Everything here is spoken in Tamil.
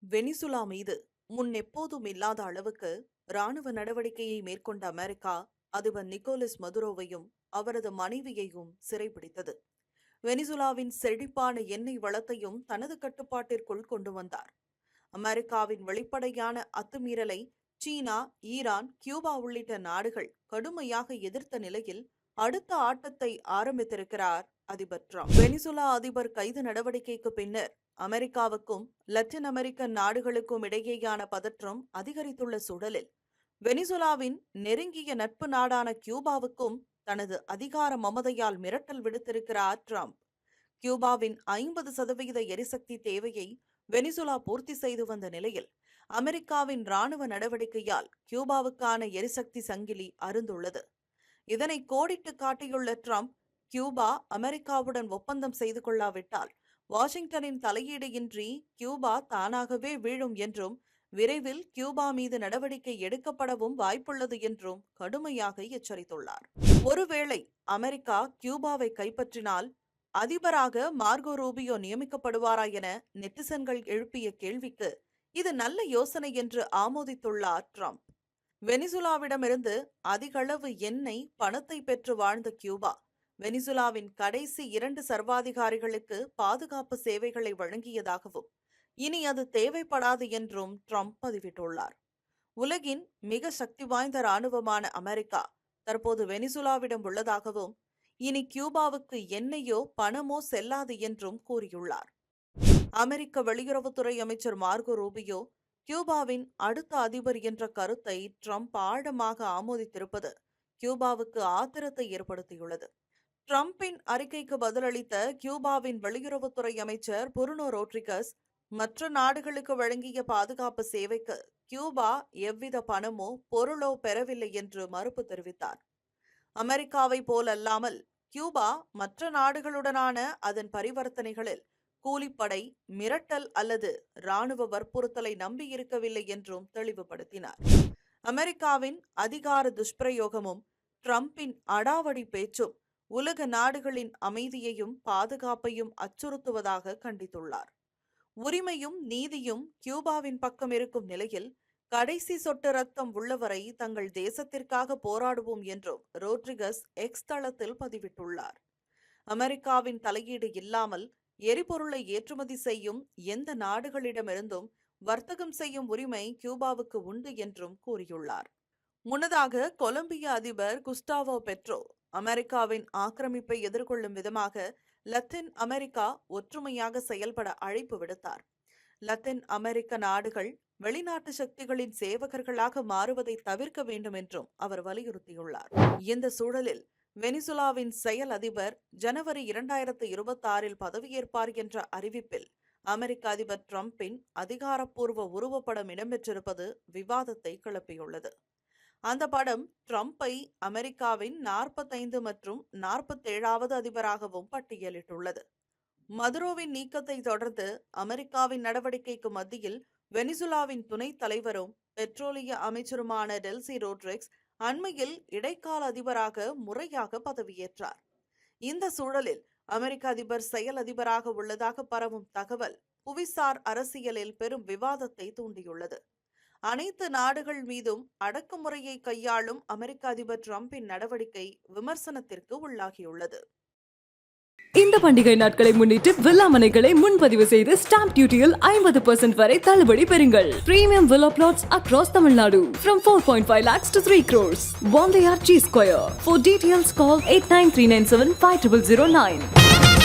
வெனிசுலா மீது முன்னெப்போதும் இல்லாத அளவுக்கு ராணுவ நடவடிக்கையை மேற்கொண்ட அமெரிக்கா அதிபர் நிக்கோலஸ் மதுரோவையும் அவரது மனைவியையும் சிறைபிடித்தது. வெனிசுலாவின் செழிப்பான எண்ணெய் வளத்தையும் தனது கட்டுப்பாட்டிற்குள் கொண்டு வந்தார். அமெரிக்காவின் வெளிப்படையான அத்துமீறலை சீனா, ஈரான், கியூபா உள்ளிட்ட நாடுகள் கடுமையாக எதிர்த்த நிலையில் அடுத்த ஆட்டத்தை ஆரம்பித்திருக்கிறார் அதிபர் டிரம்ப். வெனிசுலா அதிபர் கைது நடவடிக்கைக்கு பின்னர் அமெரிக்காவுக்கும் லத்தீன் அமெரிக்க நாடுகளுக்கும் இடையேயான பதற்றம் அதிகரித்துள்ள சூழலில் வெனிசுலாவின் நெருங்கிய நட்பு நாடான கியூபாவுக்கும் தனது அதிகார மமதையால் மிரட்டல் விடுத்திருக்கிறார் டிரம்ப். கியூபாவின் 50% எரிசக்தி தேவையை வெனிசுலா பூர்த்தி செய்து வந்த நிலையில் அமெரிக்காவின் ராணுவ நடவடிக்கையால் கியூபாவுக்கான எரிசக்தி சங்கிலி அறுந்துள்ளது. இதனை கோடிட்டு காட்டியுள்ள டிரம்ப், கியூபா அமெரிக்காவுடன் ஒப்பந்தம் செய்து கொள்ளாவிட்டால் வாஷிங்டனின் தலையீடு இன்றி கியூபா தானாகவே வீழும் என்றும் விரைவில் கியூபா மீது நடவடிக்கை எடுக்கப்படவும் வாய்ப்புள்ளது என்றும் கடுமையாக எச்சரித்துள்ளார். ஒருவேளை அமெரிக்கா கியூபாவை கைப்பற்றினால் அதிபராக மார்கோ ரூபியோ நியமிக்கப்படுவாரா என நெட்டிசன்கள் எழுப்பிய கேள்விக்கு இது நல்ல யோசனை என்று ஆமோதித்துள்ளார் டிரம்ப். வெனிசுலாவிடமிருந்து அதிகளவு எண்ணெய், பணத்தை பெற்று வாழ்ந்த கியூபா வெனிசுலாவின் கடைசி 2 சர்வாதிகாரிகளுக்கு பாதுகாப்பு சேவைகளை வழங்கியதாகவும் இனி அது தேவைப்படாது என்றும் டிரம்ப் பதிவிட்டுள்ளார். உலகின் மிக சக்தி வாய்ந்த இராணுவமான அமெரிக்கா தற்போது வெனிசுலாவிடம் உள்ளதாகவும் இனி கியூபாவுக்கு எண்ணெயோ பணமோ செல்லாது என்றும் கூறியுள்ளார். அமெரிக்க வெளியுறவுத்துறை அமைச்சர் மார்கோ ரூபியோ கியூபாவின் அடுத்த அதிபர் என்ற கருத்தை டிரம்ப் ஆழமாக ஆமோதித்திருப்பது கியூபாவுக்கு ஆத்திரத்தை ஏற்படுத்தியுள்ளது. டிரம்பின் அறிக்கைக்கு பதிலளித்த கியூபாவின் வெளியுறவுத்துறை அமைச்சர் புருனோ ரோட்ரிகஸ், மற்ற நாடுகளுக்கு வழங்கிய பாதுகாப்பு சேவைக்கு கியூபா எவ்வித பணமோ பொருளோ பெறவில்லை என்று மறுப்பு தெரிவித்தார். அமெரிக்காவை போலல்லாமல் கியூபா மற்ற நாடுகளுடனான அதன் பரிவர்த்தனைகளில் கூலிப்படை, மிரட்டல் அல்லது இராணுவ வற்புறுத்தலை நம்பியிருக்கவில்லை என்றும் தெளிவுபடுத்தினார். அமெரிக்காவின் அதிகார துஷ்பிரயோகமும் டிரம்பின் அடாவடி பேச்சும் உலக நாடுகளின் அமைதியையும் பாதுகாப்பையும் அச்சுறுத்துவதாக கண்டித்துள்ளார். உரிமையும் நீதியும் கியூபாவின் பக்கம் இருக்கும் நிலையில் கடைசி சொட்டு ரத்தம் உள்ளவரை தங்கள் தேசத்திற்காக போராடுவோம் என்றும் ரோட்ரிகஸ் எக்ஸ் தளத்தில் பதிவிட்டுள்ளார். அமெரிக்காவின் தலையீடு இல்லாமல் எரிபொருளை ஏற்றுமதி செய்யும் எந்த நாடுகளிடமிருந்தும் வர்த்தகம் செய்யும் உரிமை கியூபாவுக்கு உண்டு என்றும் கூறியுள்ளார். முன்னதாக கொலம்பிய அதிபர் குஸ்டாவோ பெட்ரோ அமெரிக்காவின் ஆக்கிரமிப்பை எதிர்கொள்ளும் விதமாக லத்தீன் அமெரிக்கா ஒற்றுமையாக செயல்பட அழைப்பு விடுத்தார். லத்தீன் அமெரிக்க நாடுகள் வெளிநாட்டு சக்திகளின் சேவகர்களாக மாறுவதை தவிர்க்க வேண்டும் என்றும் அவர் வலியுறுத்தியுள்ளார். இந்த சூழலில் வெனிசுலாவின் செயல் அதிபர் ஜனவரி 2026 பதவியேற்பார் என்ற அறிவிப்பில் அமெரிக்க அதிபர் டிரம்பின் அதிகாரப்பூர்வ உருவப்படம் இடம்பெற்றிருப்பது விவாதத்தை கிளப்பியுள்ளது. அந்த படம் டிரம்பை அமெரிக்காவின் 45 மற்றும் 47வது அதிபராகவும் பட்டியலிட்டுள்ளது. மதுரோவின் நீக்கத்தை தொடர்ந்து அமெரிக்காவின் நடவடிக்கைக்கு மத்தியில் வெனிசுலாவின் துணைத் தலைவரும் பெட்ரோலிய அமைச்சருமான டெல்சி ரோட்ரிக்ஸ் அண்மையில் இடைக்கால அதிபராக முறையாக பதவியேற்றார். இந்த சூழலில் அமெரிக்க அதிபர் செயல் அதிபராக உள்ளதாக பரவும் தகவல் புவிசார் அரசியலில் பெரும் விவாதத்தை தூண்டியுள்ளது. அனைத்து நாடுகள் மீதும் அடக்குமுறையை கையாளும் அமெரிக்க அதிபர் டிரம்பின் நடவடிக்கை விமர்சனத்திற்கு உள்ளாகியுள்ளது. இந்த பண்டிகை நாட்களை முன்னிட்டு வில்லா மனைகளை முன்பதிவு செய்து ஸ்டாம்ப் டியூட்டியில் 50% வரை தள்ளுபடி பெறுங்கள். Premium villa plots across Tamil Nadu from 4.5 lakhs to 3 crores. One layer G Square. For details call 8939750009.